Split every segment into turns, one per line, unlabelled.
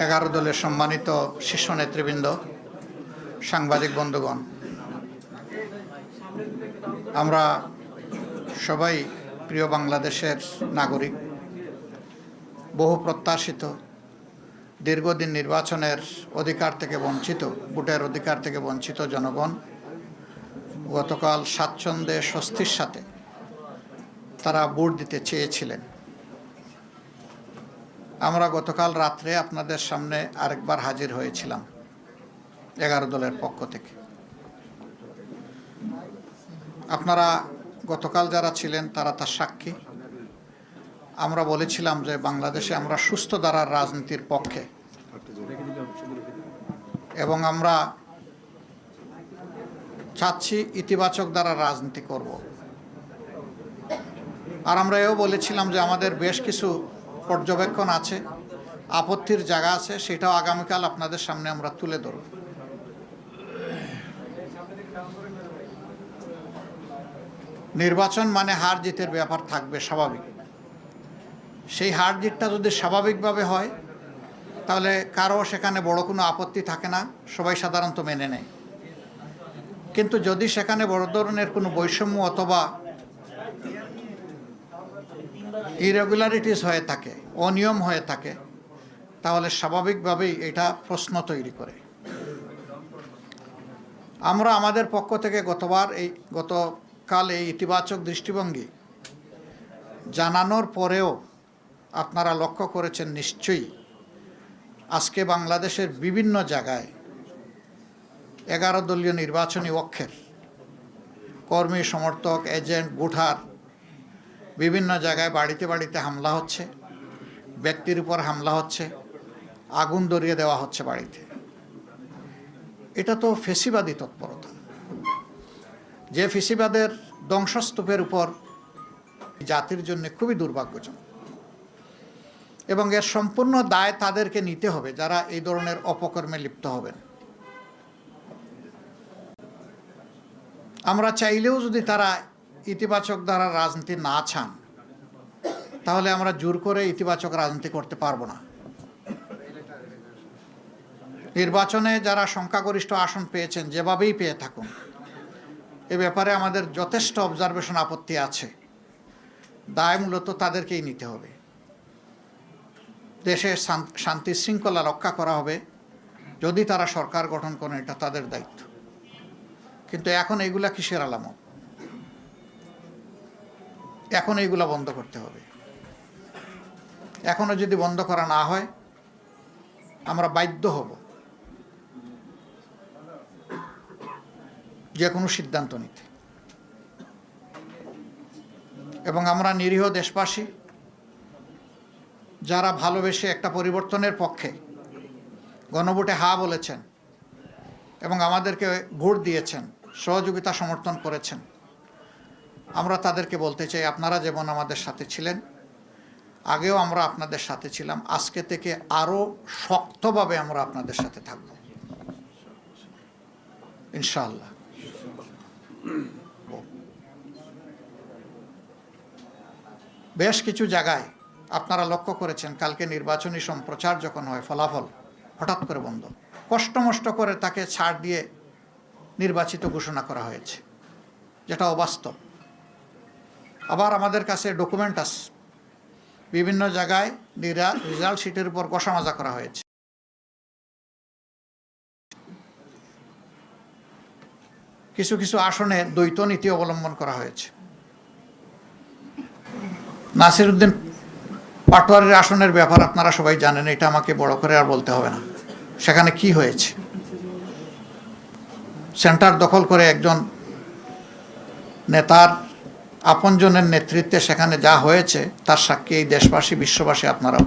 11 দলের সম্মানিত শীর্ষ নেতৃবৃন্দ, সাংবাদিক বন্ধুগণ, আমরা সবাই প্রিয় বাংলাদেশের নাগরিক। বহু প্রত্যাশিত দীর্ঘদিন নির্বাচনের অধিকার থেকে বঞ্চিত, ভোটের অধিকার থেকে বঞ্চিত জনগণ গতকাল স্বাচ্ছন্দ্যে স্বস্তির সাথে তারা ভোট দিতে চেয়েছিলেন। আমরা গতকাল রাত্রে আপনাদের সামনে আরেকবার হাজির হয়েছিলাম 11 দলের পক্ষ থেকে। আপনারা গতকাল যারা ছিলেন তারা তার সাক্ষী। আমরা বলেছিলাম যে বাংলাদেশে আমরা সুস্থ ধারার রাজনীতির পক্ষে এবং আমরা চাচ্ছি ইতিবাচক ধারার রাজনীতি করব। আর আমরা এও বলেছিলাম যে আমাদের বেশ কিছু পর্যবেক্ষণ আছে, আপত্তির জায়গা আছে, সেটাও আগামীকাল আপনাদের সামনে আমরা তুলে ধরব। নির্বাচন মানে হার জিতের ব্যাপার থাকবে, স্বাভাবিক। সেই হার জিতটা যদি স্বাভাবিকভাবে হয় তাহলে কারো সেখানে বড় কোনো আপত্তি থাকে না, সবাই সাধারণত মেনে নেয়। কিন্তু যদি সেখানে বড় ধরনের কোনো বৈষম্য অথবা ইরেগুলারিটিস হয়ে থাকে, অনিয়ম হয়ে থাকে, তাহলে স্বাভাবিকভাবেই এটা প্রশ্ন তৈরি করে। আমরা আমাদের পক্ষ থেকে গতকাল এই ইতিবাচক দৃষ্টিভঙ্গি জানানোর পরেও আপনারা লক্ষ্য করেছেন নিশ্চয়ই, আজকে বাংলাদেশের বিভিন্ন জায়গায় 11 দলীয় নির্বাচনী অক্ষের কর্মী, সমর্থক, এজেন্ট, ভোটার বিভিন্ন জায়গায় বাড়িতে বাড়িতে হামলা হচ্ছে, ব্যক্তির উপর হামলা হচ্ছে, আগুন ধরিয়ে দেওয়া হচ্ছে বাড়িতে। এটা তো ফেসিবাদী তৎপরতা, যে ফেসিবাদের ধ্বংসস্তূপের উপর জাতির জন্য খুবই দুর্ভাগ্যজনক এবং এর সম্পূর্ণ দায় তাদেরকে নিতে হবে যারা এই ধরনের অপকর্মে লিপ্ত হবেন। আমরা চাইলেও যদি তারা ইতিবাচক দ্বারা রাজনীতি না চান, তাহলে আমরা জোর করে ইতিবাচক রাজনীতি করতে পারবো না। নির্বাচনে যারা সংখ্যাগরিষ্ঠ আসন পেয়েছেন, যেভাবেই পেয়ে থাকুন, এ ব্যাপারে আমাদের যথেষ্ট অবজারভেশন, আপত্তি আছে। দায় মূলত তাদেরকেই নিতে হবে। দেশে শান্তি শৃঙ্খলা রক্ষা করা হবে যদি তারা সরকার গঠন করেন, এটা তাদের দায়িত্ব। কিন্তু এখন এইগুলা কিসের আলামত? এখন এইগুলা বন্ধ করতে হবে। এখনো যদি বন্ধ করা না হয়, আমরা বাধ্য হব যে কোনো সিদ্ধান্ত নিতে। এবং আমরা নিরীহ দেশবাসী যারা ভালোবেসে একটা পরিবর্তনের পক্ষে গণভোটে হা বলেছেন এবং আমাদেরকে ভোট দিয়েছেন, সহযোগিতা সমর্থন করেছেন, আমরা তাদেরকে বলতে চাই, আপনারা যেমন আমাদের সাথে ছিলেন, আগেও আমরা আপনাদের সাথে ছিলাম, আজকে থেকে আরও শক্তভাবে আমরা আপনাদের সাথে থাকব ইনশাআল্লাহ। বেশ কিছু জায়গায় আপনারা লক্ষ্য করেছেন, কালকে নির্বাচনী সম্প্রচার যখন হয়, ফলাফল হঠাৎ করে বন্ধ, কষ্টমষ্ট করে তাকে ছাড় দিয়ে নির্বাচিত ঘোষণা করা হয়েছে, যেটা অবাস্তব। আবার আমাদের কাছে ডকুমেন্ট আছে, বিভিন্ন জায়গায় রেজাল্ট শিটের উপর কষামাজা করা হয়েছে। কিছু কিছু আসনে দ্বৈত নীতি অবলম্বন করা হয়েছে। নাসিরউদ্দিন পাটোয়ারির আসনের ব্যাপার আপনারা সবাই জানেন, এটা আমাকে বড় করে আর বলতে হবে না। সেখানে কি হয়েছে? সেন্টার দখল করে একজন নেতার আপনজনের নেতৃত্বে সেখানে যা হয়েছে তার সাক্ষী এই দেশবাসী, বিশ্ববাসী, আপনারাও।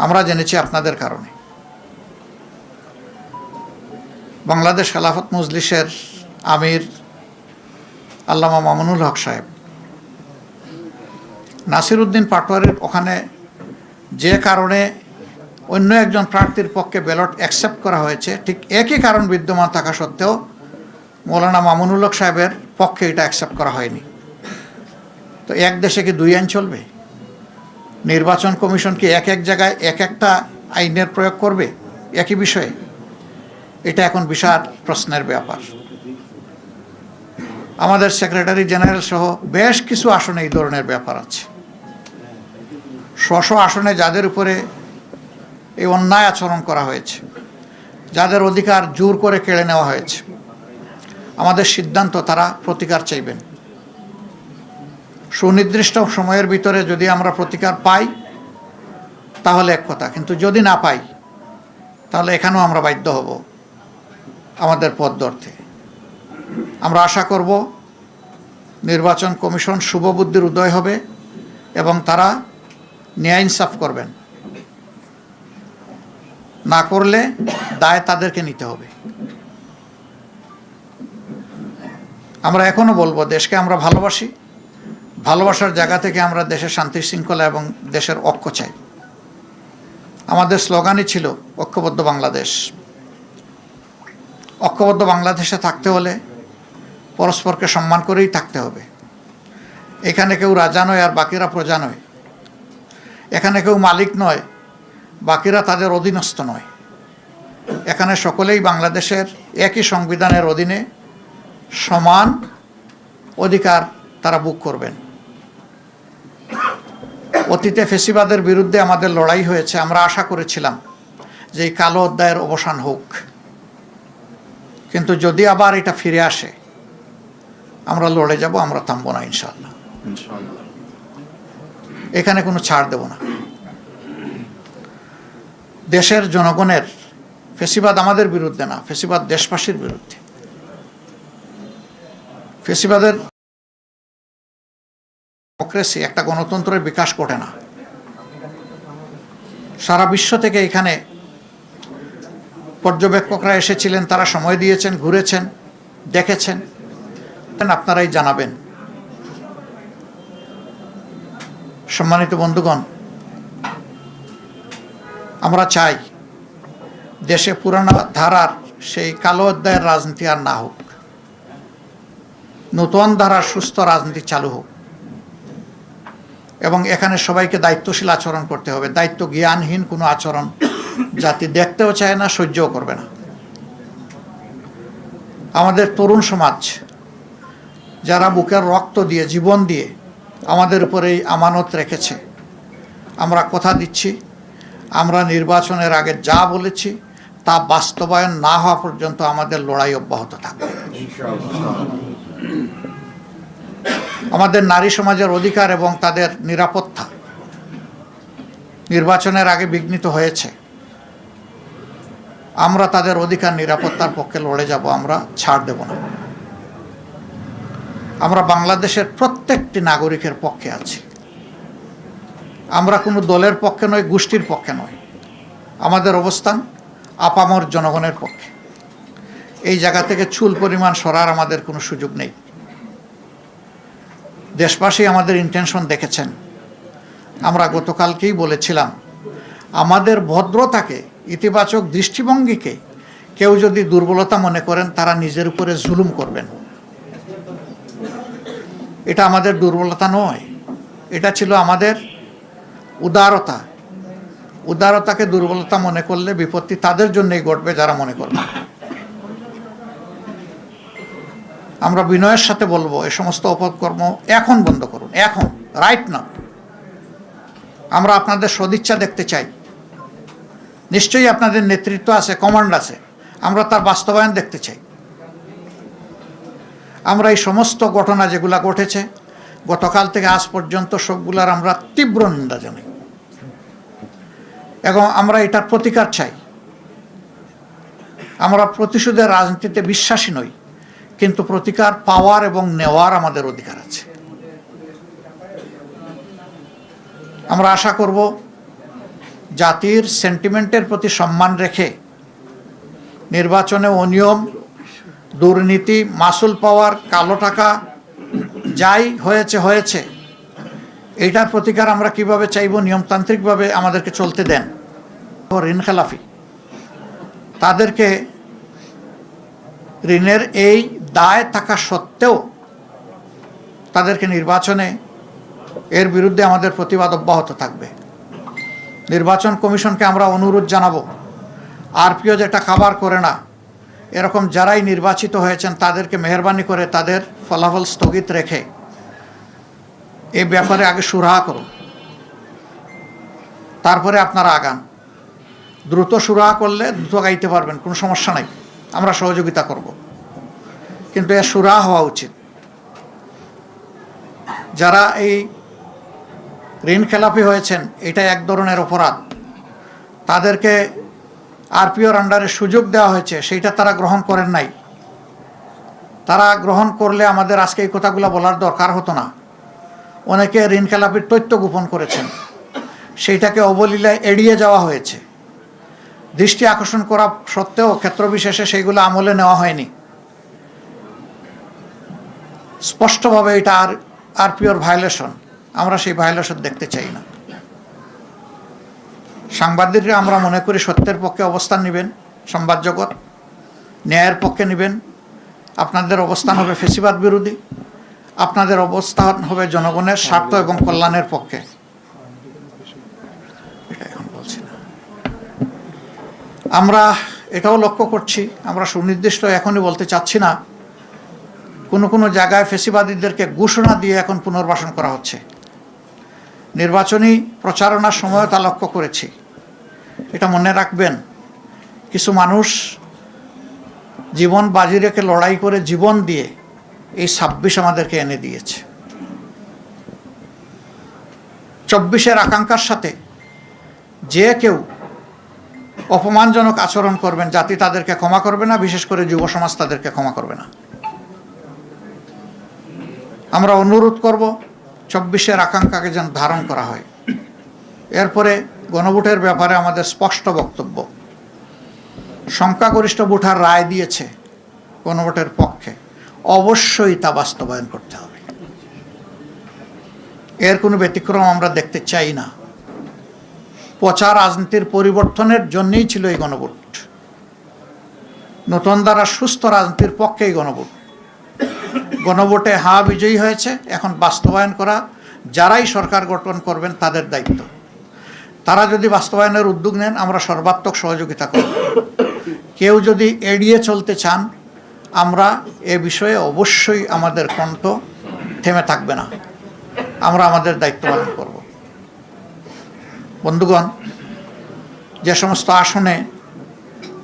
আমরা জেনেছি আপনাদের কারণে। বাংলাদেশ খেলাফত মজলিসের আমির আল্লামা মামুনুল হক সাহেব নাসিরউদ্দিন পাটোয়ারির ওখানে যে কারণে অন্য একজন প্রার্থীর পক্ষে ব্যালট অ্যাকসেপ্ট করা হয়েছে, ঠিক একই কারণ বিদ্যমান থাকা সত্ত্বেও মৌলানা মামুনুল হক সাহেবের পক্ষে এটা অ্যাকসেপ্ট করা হয়নি। তো এক দেশে কি দুই আইন চলবে? নির্বাচন কমিশন কি এক এক জায়গায় এক একটা আইনের প্রয়োগ করবে একই বিষয়ে? এটা এখন বিশাল প্রশ্নের ব্যাপার। আমাদের সেক্রেটারি জেনারেল সহ বেশ কিছু আসনে এই ধরনের ব্যাপার আছে। স্ব আসনে যাদের উপরে এই অন্যায় আচরণ করা হয়েছে, যাদের অধিকার জোর করে কেড়ে নেওয়া হয়েছে, আমাদের সিদ্ধান্ত তারা প্রতিকার চাইবেন। সুনির্দিষ্ট সময়ের ভিতরে যদি আমরা প্রতিকার পাই তাহলে এক কথা, কিন্তু যদি না পাই তাহলে এখানেও আমরা বাধ্য হব আমাদের পথ ধরতে। আমরা আশা করব নির্বাচন কমিশন শুভবুদ্ধির উদয় হবে এবং তারা ন্যায় ইনসাফ করবেন। না করলে দায় তাদেরকে নিতে হবে। আমরা এখনো বলবো, দেশকে আমরা ভালোবাসি, ভালোবাসার জায়গা থেকে আমরা দেশের শান্তি শৃঙ্খলা এবং দেশের ঐক্য চাই। আমাদের স্লোগানই ছিল ঐক্যবদ্ধ বাংলাদেশ। ঐক্যবদ্ধ বাংলাদেশে থাকতে হলে পরস্পরকে সম্মান করেই থাকতে হবে। এখানে কেউ রাজা নয় আর বাকিরা প্রজা নয়। এখানে কেউ মালিক নয়, বাকিরা তাদের অধীনস্থ নয়। এখানে সকলেই বাংলাদেশের একই সংবিধানের অধীনে সমান অধিকার তারা ভোগ করবেন। অতীতে ফ্যাসিবাদের বিরুদ্ধে আমাদের লড়াই হয়েছে। আমরা আশা করেছিলাম যে এই কালো অধ্যায়ের অবসান হোক, কিন্তু যদি আবার এটা ফিরে আসে আমরা লড়ে যাব, আমরা থামবো না ইনশাআল্লাহ। এখানে কোনো ছাড় দেব না। দেশের জনগণের, ফ্যাসিবাদ আমাদের বিরুদ্ধে না, ফ্যাসিবাদ দেশবাসীর বিরুদ্ধে। ফ্যাসিবাদের ডেমোক্রেসি, একটা গণতন্ত্রের বিকাশ ঘটে না। সারা বিশ্ব থেকে এখানে পর্যবেক্ষকরা এসেছিলেন, তারা সময় দিয়েছেন, ঘুরেছেন, দেখেছেন। আপনারাই জানাবেন। সম্মানিত বন্ধুগণ, আমরা চাই দেশে পুরানো ধারার সেই কালো অধ্যায়ের রাজনীতি আর না হোক, নতুন ধারার সুস্থ রাজনীতি চালু হোক। এবং এখানে সবাইকে দায়িত্বশীল আচরণ করতে হবে। দায়িত্ব জ্ঞানহীন কোনো আচরণ জাতি দেখতেও চায় না, সহ্যও করবে না। আমাদের তরুণ সমাজ যারা বুকের রক্ত দিয়ে, জীবন দিয়ে আমাদের উপরে এই আমানত রেখেছে, আমরা কথা দিচ্ছি, আমরা নির্বাচনের আগে যা বলেছি তা বাস্তবায়ন না হওয়া পর্যন্ত আমাদের লড়াই অব্যাহত থাকবে। আমাদের নারী সমাজের অধিকার এবং তাদের নিরাপত্তা নির্বাচনের আগে বিঘ্নিত হয়েছে। আমরা তাদের অধিকার নিরাপত্তার পক্ষে লড়ে যাব, আমরা ছাড় দেব না। আমরা বাংলাদেশের প্রত্যেকটি নাগরিকের পক্ষে আছি। আমরা কোনো দলের পক্ষে নয়, গোষ্ঠীর পক্ষে নয়। আমাদের অবস্থান আপামর জনগণের পক্ষে। এই জায়গা থেকে চুল পরিমাণ সরার আমাদের কোনো সুযোগ নেই। দেশবাসী আমাদের ইন্টেনশন দেখেছেন। আমরা গতকালকেই বলেছিলাম, আমাদের ভদ্রতাকে, ইতিবাচক দৃষ্টিভঙ্গিকে কেউ যদি দুর্বলতা মনে করেন, তারা নিজের উপরে জুলুম করবেন। এটা আমাদের দুর্বলতা নয়, এটা ছিল আমাদের উদারতা। উদারতাকে দুর্বলতা মনে করলে বিপত্তি তাদের জন্যই ঘটবে যারা মনে করবে। আমরা বিনয়ের সাথে বলবো, এ সমস্ত অপকর্ম এখন বন্ধ করুন, এখন, রাইট না। আমরা আপনাদের সদিচ্ছা দেখতে চাই। নিশ্চয়ই আপনাদের নেতৃত্ব আছে, কমান্ড আছে, আমরা তার বাস্তবায়ন দেখতে চাই। আমরা এই সমস্ত ঘটনা যেগুলা ঘটেছে গতকাল থেকে আজ পর্যন্ত, সবগুলার আমরা তীব্র নিন্দা জানাই এবং আমরা এটার প্রতিকার চাই। আমরা প্রতিশোধের রাজনীতিতে বিশ্বাসী নই, কিন্তু প্রতিকার পাওয়ার এবং নেওয়ার আমাদের অধিকার আছে। আমরা আশা করব জাতির সেন্টিমেন্টের প্রতি সম্মান রেখে নির্বাচনে অনিয়ম, দুর্নীতি, মাসুল পাওয়ার, কালো টাকা যাই হয়েছে, এইটার প্রতিকার আমরা কিভাবে চাইব, নিয়মতান্ত্রিকভাবে আমাদেরকে চলতে দেন। ঋণ খেলাফি, তাদেরকে ঋণের এই দায় থাকা সত্ত্বেও তাদেরকে নির্বাচনে এর বিরুদ্ধে আমাদের প্রতিবাদ অব্যাহত থাকবে। নির্বাচন কমিশনকে আমরা অনুরোধ জানাবো, আরপিও যেটা খাবার করে না, এরকম যারাই নির্বাচিত হয়েছেন তাদেরকে মেহরবানি করে তাদের ফলাফল স্থগিত রেখে এই ব্যাপারে আগে সুরাহা করুন, তারপরে আপনারা আগান। দ্রুত সুরাহা করলে দ্রুত গাইতে পারবেন, কোনো সমস্যা নাই, আমরা সহযোগিতা করব, কিন্তু এর সুরাহা হওয়া উচিত। যারা এই ঋণ খেলাপি হয়েছেন, এটা এক ধরনের অপরাধ, তাদেরকে আরপিওর আন্ডারে সুযোগ দেওয়া হয়েছে, সেইটা তারা গ্রহণ করেন নাই। তারা গ্রহণ করলে আমাদের আজকে এই কথাগুলো বলার দরকার হতো না। অনেকে ঋণ খেলাপির তথ্য গোপন করেছেন, সেইটাকে অবলীলায় এড়িয়ে যাওয়া হয়েছে। দৃষ্টি আকর্ষণ করা সত্ত্বেও ক্ষেত্রবিশেষে সেইগুলো আমলে নেওয়া হয়নি। স্পষ্টভাবে এটা আরপিওর ভায়োলেশন, আমরা সেই ভায়োলেশন দেখতে চাই না। সাংবাদিকরা আমরা মনে করি সত্যের পক্ষে অবস্থান নেবেন, সংবাদ জগৎ ন্যায়ের পক্ষে নেবেন। আপনাদের অবস্থান হবে ফ্যাসিবাদ বিরোধী, আপনাদের অবস্থান হবে জনগণের স্বার্থ এবং কল্যাণের পক্ষে। এটা এখন বলছি না। আমরা এটাও লক্ষ্য করছি, আমরা সুনির্দিষ্ট এখনই বলতে চাচ্ছি না, কোনো কোনো জায়গায় ফ্যাসিবাদীদেরকে ঘোষণা দিয়ে এখন পুনর্বাসন করা হচ্ছে। নির্বাচনী প্রচারণার সময় তা লক্ষ্য করেছি। এটা মনে রাখবেন, কিছু মানুষ জীবন বাজি রেখে লড়াই করে জীবন দিয়ে এই ২৬ আমাদেরকে এনে দিয়েছে। ২৪-এর আকাঙ্ক্ষার সাথে যে কেউ অপমানজনক আচরণ করবেন, জাতি তাদেরকে ক্ষমা করবে না, বিশেষ করে যুব সমাজ তাদেরকে ক্ষমা করবে না। আমরা অনুরোধ করব ২৪-এর আকাঙ্ক্ষাকে যেন ধারণ করা হয়। এরপরে গণভোটের ব্যাপারে আমাদের স্পষ্ট বক্তব্য। সংখ্যাগরিষ্ঠ ভোটার রায় দিয়েছে গণভোটের পক্ষে, অবশ্যই তা বাস্তবায়ন করতে হবে। এর কোনো ব্যতিক্রম আমরা দেখতে চাই না। পচা রাজনীতির পরিবর্তনের জন্যই ছিল এই গণভোট। নতুন দ্বারা সুস্থ রাজনীতির পক্ষে এই গণভোট। গণভোটে বিজয়ী হয়েছে, এখন বাস্তবায়ন করা যারাই সরকার গঠন করবেন তাদের দায়িত্ব। তারা যদি বাস্তবায়নের উদ্যোগ নেন, আমরা সর্বাত্মক সহযোগিতা করব। কেউ যদি এড়িয়ে চলতে চান, আমরা এ বিষয়ে অবশ্যই আমাদের কণ্ঠ থেমে থাকবে না, আমরা আমাদের দায়িত্ব পালন করব। বন্ধুগণ, যে সমস্ত আসনে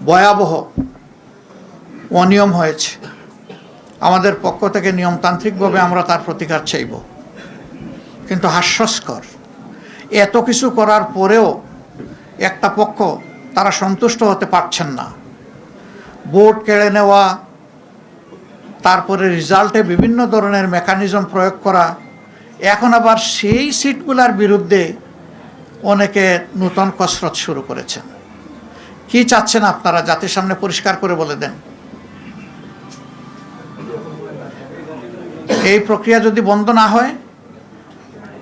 ভয়াবহ অনিয়ম হয়েছে, আমাদের পক্ষ থেকে নিয়মতান্ত্রিকভাবে আমরা তার প্রতিকার চাইব। কিন্তু হাস্যস্কর, এত কিছু করার পরেও একটা পক্ষ তারা সন্তুষ্ট হতে পারছেন না। ভোট কেড়ে নেওয়া, তারপরে রেজাল্টে বিভিন্ন ধরনের মেকানিজম প্রয়োগ করা, এখন আবার সেই সিটগুলোর বিরুদ্ধে অনেকে নূতন কসরত শুরু করেছেন। কি চাচ্ছেন আপনারা? জাতির সামনে পরিষ্কার করে বলে দেন। এই প্রক্রিয়া যদি বন্ধ না হয়,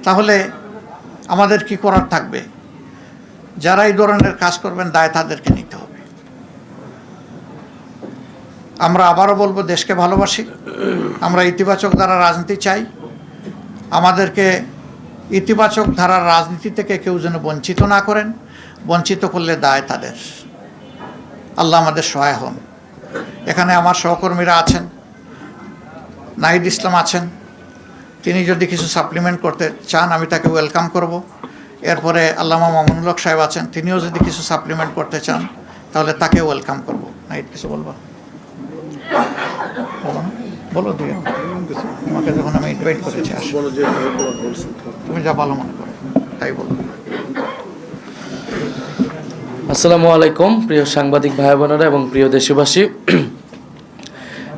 তাহলে আমাদের কি করার থাকবে? যারা এই ধরনের কাজ করবেন, দায় তাদেরকে নিতে হবে। আমরা আবারও বলবো, দেশকে ভালোবাসি, আমরা ইতিবাচক ধারার রাজনীতি চাই। আমাদেরকে ইতিবাচক ধারার রাজনীতি থেকে কেউ যেন বঞ্চিত না করেন, বঞ্চিত করলে দায় তাদের। আল্লাহ আমাদের সহায় হন। এখানে আমার সহকর্মীরা আছেন, নাহিদ ইসলাম আছেন, তিনি যদি কিছু সাপ্লিমেন্ট করতে চান আমি তাকে ওয়েলকাম করব। এরপরে আল্লামা মামুনুল হক সাহেব আছেন, তিনিও যদি কিছু সাপ্লিমেন্ট করতে চান তাহলে তাকে ওয়েলকাম করব। নাহিদ, কিছু বলবো? বলো দিয়ে, তোমাকে যখন আমি ইনভাইট করেছি, তুমি যা ভালো মনে করো তাই বলো।
আসসালামু আলাইকুম প্রিয় সাংবাদিক ভাই বোনেরা এবং প্রিয় দেশবাসী।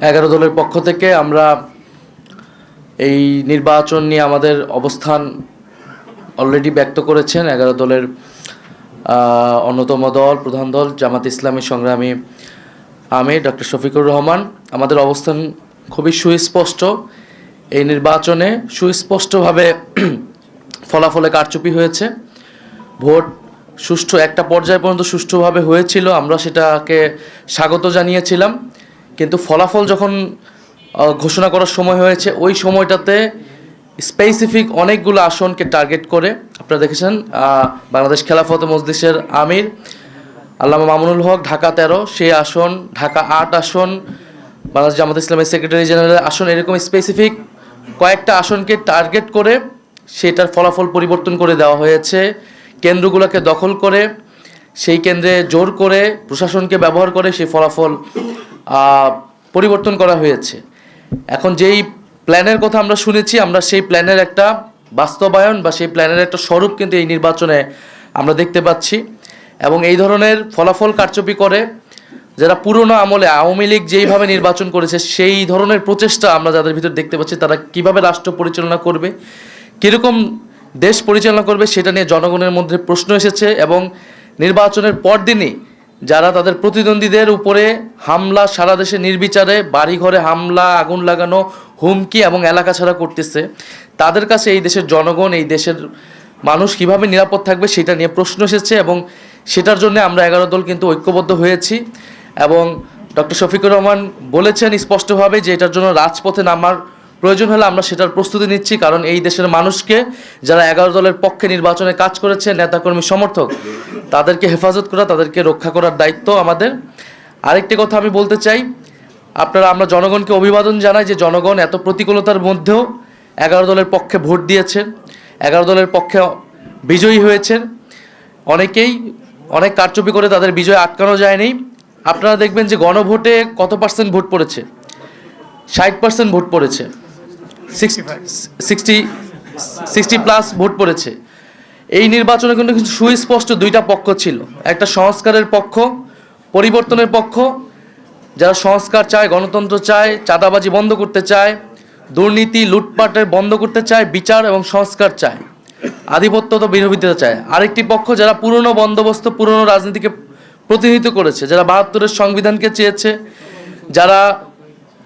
11 দলের পক্ষ থেকে আমরা এই নির্বাচন নিয়ে আমাদের অবস্থান অলরেডি ব্যক্ত করেছেন 11 দলের অন্যতম দল, প্রধান দল জামাত ইসলামী সংগ্রামী আমির ডক্টর শফিকুর রহমান। আমাদের অবস্থান খুবই সুস্পষ্ট। এই নির্বাচনে সুস্পষ্টভাবে ফলাফলে কারচুপি হয়েছে। ভোট সুষ্ঠু একটা পর্যায় পর্যন্ত সুষ্ঠুভাবে হয়েছিল, আমরা সেটাকে স্বাগত জানিয়েছিলাম। কিন্তু ফলাফল যখন ঘোষণা করার সময় হয়েছে, ওই সময়টাতে স্পেসিফিক অনেকগুলো আসনকে টার্গেট করে আপনারা দেখেছেন বাংলাদেশ খেলাফত মজলিসের আমির আল্লামা মামুনুল হক ঢাকা 13 সেই আসন, ঢাকা 8 আসন, বাংলাদেশ জামাত ইসলামের সেক্রেটারি জেনারেলের আসন, এরকম স্পেসিফিক কয়েকটা আসনকে টার্গেট করে সেটার ফলাফল পরিবর্তন করে দেওয়া হয়েছে। কেন্দ্রগুলোকে দখল করে সেই কেন্দ্রে জোর করে প্রশাসনকে ব্যবহার করে সেই ফলাফল পরিবর্তন করা হয়েছে। এখন যেই প্ল্যানের কথা আমরা শুনেছি, আমরা সেই প্ল্যানের একটা বাস্তবায়ন বা সেই প্ল্যানের একটা স্বরূপ কিন্তু এই নির্বাচনে আমরা দেখতে পাচ্ছি। এবং এই ধরনের ফলাফল কারচুপি করে যারা পুরনো আমলে আওয়ামী লীগ যেইভাবে নির্বাচন করেছে সেই ধরনের প্রচেষ্টা আমরা যাদের ভিতর দেখতে পাচ্ছি, তারা কিভাবে রাষ্ট্র পরিচালনা করবে, কীরকম দেশ পরিচালনা করবে সেটা নিয়ে জনগণের মধ্যে প্রশ্ন এসেছে। এবং নির্বাচনের পরদিনই যারা তাদের প্রতিদ্বন্দ্বীদের উপরে হামলা, সারা দেশে নির্বিচারে বাড়িঘরে হামলা, আগুন লাগানো, হুমকি এবং এলাকা ছাড়া করতেছে, তাদের কাছে এই দেশের জনগণ, এই দেশের মানুষ কিভাবে নিরাপদ থাকবে সেটা নিয়ে প্রশ্ন এসেছে। এবং সেটার জন্য আমরা 11 দল কিন্তু ঐক্যবদ্ধ হয়েছি। এবং ডক্টর শফিকুর রহমান বলেছেন স্পষ্টভাবে যে এটার জন্য রাজপথে নামার প্রয়োজন হলে আমরা সেটার প্রস্তুতি নিচ্ছি, কারণ এই দেশের মানুষকে যারা 11 দলের পক্ষে নির্বাচনে কাজ করেছে, নেতাকর্মী সমর্থক, তাদেরকে হেফাজত করা, তাদেরকে রক্ষা করার দায়িত্ব আমাদের। আরেকটি কথা আমি বলতে চাই, আমরা জনগণকে অভিবাদন জানাই যে জনগণ এত প্রতিকূলতার মধ্যেও 11 দলের পক্ষে ভোট দিয়েছেন, 11 দলের পক্ষে বিজয়ী হয়েছেন। অনেকেই অনেক কারচুপি করে তাদের বিজয় আটকানো যায়নি। আপনারা দেখবেন যে গণভোটে কত পার্সেন্ট ভোট পড়েছে, 60% ভোট পড়েছে, 60+ ভোট পড়েছে। এই নির্বাচনে কিন্তু সুস্পষ্ট দুইটা পক্ষ ছিল, একটা সংস্কারের পক্ষ, পরিবর্তনের পক্ষ, যারা সংস্কার চায়, গণতন্ত্র চায়, চাঁদাবাজি বন্ধ করতে চায়, দুর্নীতি লুটপাটের বন্ধ করতে চায়, বিচার এবং সংস্কার চায়, আধিপত্য তো বিরোধিতা চায়। আরেকটি পক্ষ যারা পুরনো বন্দোবস্ত, পুরনো রাজনীতিকে প্রতিনিধিত্ব করেছে, যারা 72-এর সংবিধানকে চেয়েছে, যারা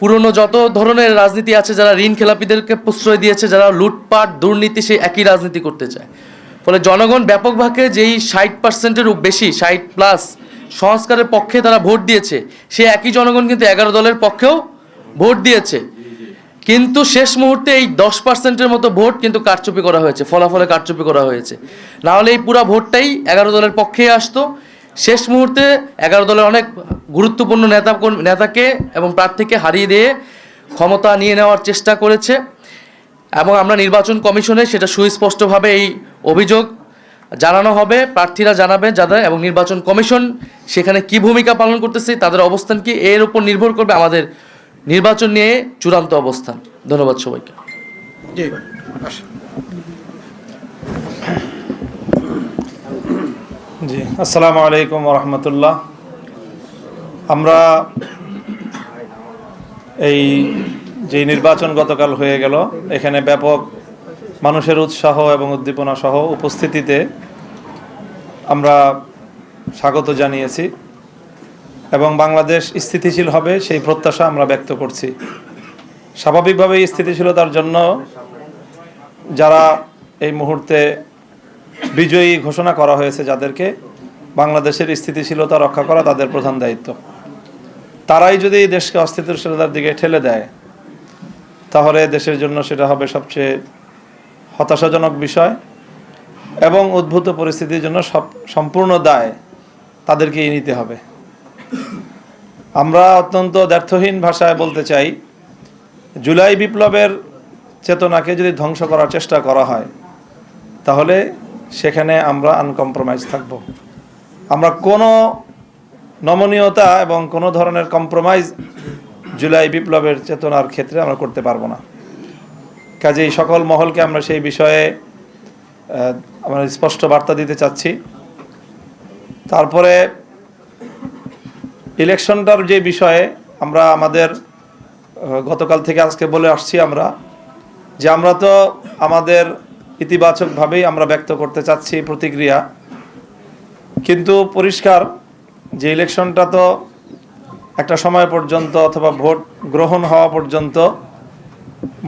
পুরনো যত ধরনের রাজনীতি আছে, যারা ঋণ খেলাপিদেরকে প্রশ্রয় দিয়েছে, যারা লুটপাট দুর্নীতি, সেই একই রাজনীতি করতে চায়। ফলে জনগণ ব্যাপকভাবে যেই 60%-এর বেশি, 60+ সংস্কারের পক্ষে তারা ভোট দিয়েছে, সেই একই জনগণ কিন্তু 11 দলের পক্ষেও ভোট দিয়েছে। কিন্তু শেষ মুহূর্তে এই 10%-এর মতো ভোট কিন্তু কারচুপি করা হয়েছে, ফলাফলে কারচুপি করা হয়েছে। নাহলে এই পুরা ভোটটাই 11 দলের পক্ষেই আসতো। শেষ মুহূর্তে 11 দলের অনেক গুরুত্বপূর্ণ নেতাকে এবং প্রার্থীকে হারিয়ে দিয়ে ক্ষমতা নিয়ে নেওয়ার চেষ্টা করেছে। এবং আমরা নির্বাচন কমিশনে সেটা সুস্পষ্টভাবে এই অভিযোগ জানানো হবে, প্রার্থীরা জানাবে যাদের, এবং নির্বাচন কমিশন সেখানে কি ভূমিকা পালন করতেছে, তাদের অবস্থান কি, এর উপর নির্ভর করবে আমাদের নির্বাচন নিয়ে চূড়ান্ত অবস্থান। ধন্যবাদ সবাইকে।
জি,
জি, আসসালামু আলাইকুম রহমতুল্লাহ। আমরা এই যে নির্বাচন গতকাল হয়ে গেল, এখানে ব্যাপক মানুষের উৎসাহ এবং উদ্দীপনা সহ উপস্থিতিতে আমরা স্বাগত জানিয়েছি এবং বাংলাদেশ স্থিতিশীল হবে সেই প্রত্যাশা আমরা ব্যক্ত করছি। স্বাভাবিকভাবেই স্থিতিশীলতার জন্য যারা এই মুহূর্তে বিজয়ী ঘোষণা করা হয়েছে, যাদেরকে বাংলাদেশের স্থিতিশীলতা রক্ষা করা তাদের প্রধান দায়িত্ব, তারাই যদি দেশকে অস্থিতিশীলতার দিকে ঠেলে দেয়, তাহলে দেশের জন্য সেটা হবে সবচেয়ে হতাশাজনক বিষয় এবং উদ্ভূত পরিস্থিতির জন্য সম্পূর্ণ দায় তাদেরকেই নিতে হবে। আমরা অত্যন্ত দ্ব্যর্থহীন ভাষায় বলতে চাই, জুলাই বিপ্লবের চেতনাকে যদি ধ্বংস করার চেষ্টা করা হয়, তাহলে সেখানে আমরা আনকম্প্রোমাইজ থাকব। আমরা কোনো নমনীয়তা এবং কোনো ধরনের কম্প্রোমাইজ জুলাই বিপ্লবের চেতনার ক্ষেত্রে আমরা করতে পারবো না। কাজেই সকল মহলকে আমরা সেই বিষয়ে আমরা স্পষ্ট বার্তা দিতে চাচ্ছি। তারপরে ইলেকশনটার যে বিষয়ে আমরা আমাদের গতকাল থেকে আজকে বলে আসছি আমরা, যে আমরা তো আমাদের ইতিবাচকভাবেই আমরা ব্যক্ত করতে চাচ্ছি প্রতিক্রিয়া, কিন্তু পরিষ্কার যে ইলেকশনটা তো একটা সময় পর্যন্ত অথবা ভোট গ্রহণ হওয়া পর্যন্ত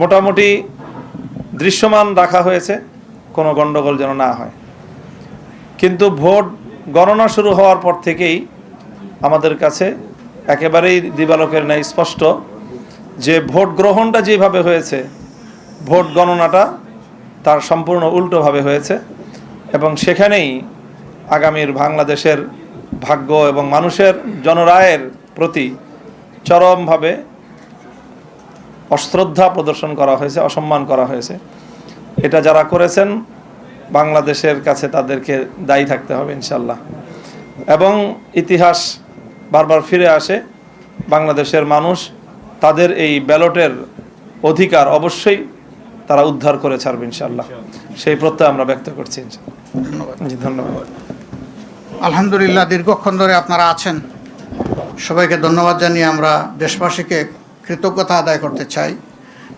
মোটামুটি দৃশ্যমান রাখা হয়েছে, কোনো গণ্ডগোল যেন না হয়। কিন্তু ভোট গণনা শুরু হওয়ার পর থেকেই আমাদের কাছে একেবারেই দিবালোকের ন্যায় স্পষ্ট যে ভোট গ্রহণটা যেভাবে হয়েছে, ভোট গণনাটা তার সম্পূর্ণ উল্টোভাবে হয়েছে এবং সেখানেই আগামীর বাংলাদেশের ভাগ্য এবং মানুষের জনরায়ের প্রতি চরমভাবে অশ্রদ্ধা প্রদর্শন করা হয়েছে, অসম্মান করা হয়েছে। এটা যারা করেছেন বাংলাদেশের কাছে তাদেরকে দায়ী থাকতে হবে ইনশাল্লাহ। এবং ইতিহাস বারবার ফিরে আসে, বাংলাদেশের মানুষ তাদের এই ব্যালটের অধিকার অবশ্যই তারা উদ্ধার করে ছাড়বে ইনশাল্লাহ, সেই প্রত্যয় আমরা ব্যক্ত করছি।
ধন্যবাদ।
জি, ধন্যবাদ।
আলহামদুলিল্লাহ, দীর্ঘক্ষণ ধরে আপনারা আছেন, সবাইকে ধন্যবাদ জানিয়ে আমরা দেশবাসীকে কৃতজ্ঞতা আদায় করতে চাই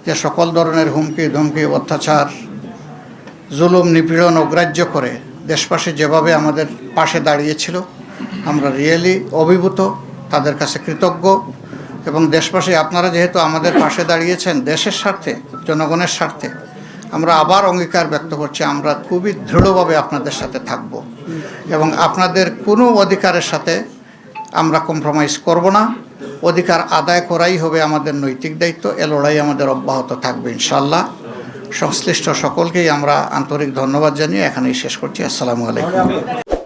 যে সকল ধরনের হুমকি ধমকি অত্যাচার জুলুম নিপীড়ন অগ্রাহ্য করে দেশবাসী যেভাবে আমাদের পাশে দাঁড়িয়েছিল, আমরা রিয়েলি অভিভূত, তাদের কাছে কৃতজ্ঞ। এবং দেশবাসী আপনারা যেহেতু আমাদের পাশে দাঁড়িয়েছেন দেশের স্বার্থে, জনগণের স্বার্থে, আমরা আবার অঙ্গীকার ব্যক্ত করছি আমরা খুবই দৃঢ়ভাবে আপনাদের সাথে থাকব এবং আপনাদের কোনো অধিকারের সাথে আমরা কম্প্রোমাইজ করব না। অধিকার আদায় করাই হবে আমাদের নৈতিক দায়িত্ব। এ লড়াই আমাদের অব্যাহত থাকবে ইনশাআল্লাহ। সংশ্লিষ্ট সকলকেই আমরা আন্তরিক ধন্যবাদ জানিয়ে এখানেই শেষ করছি। আসসালামু আলাইকুম।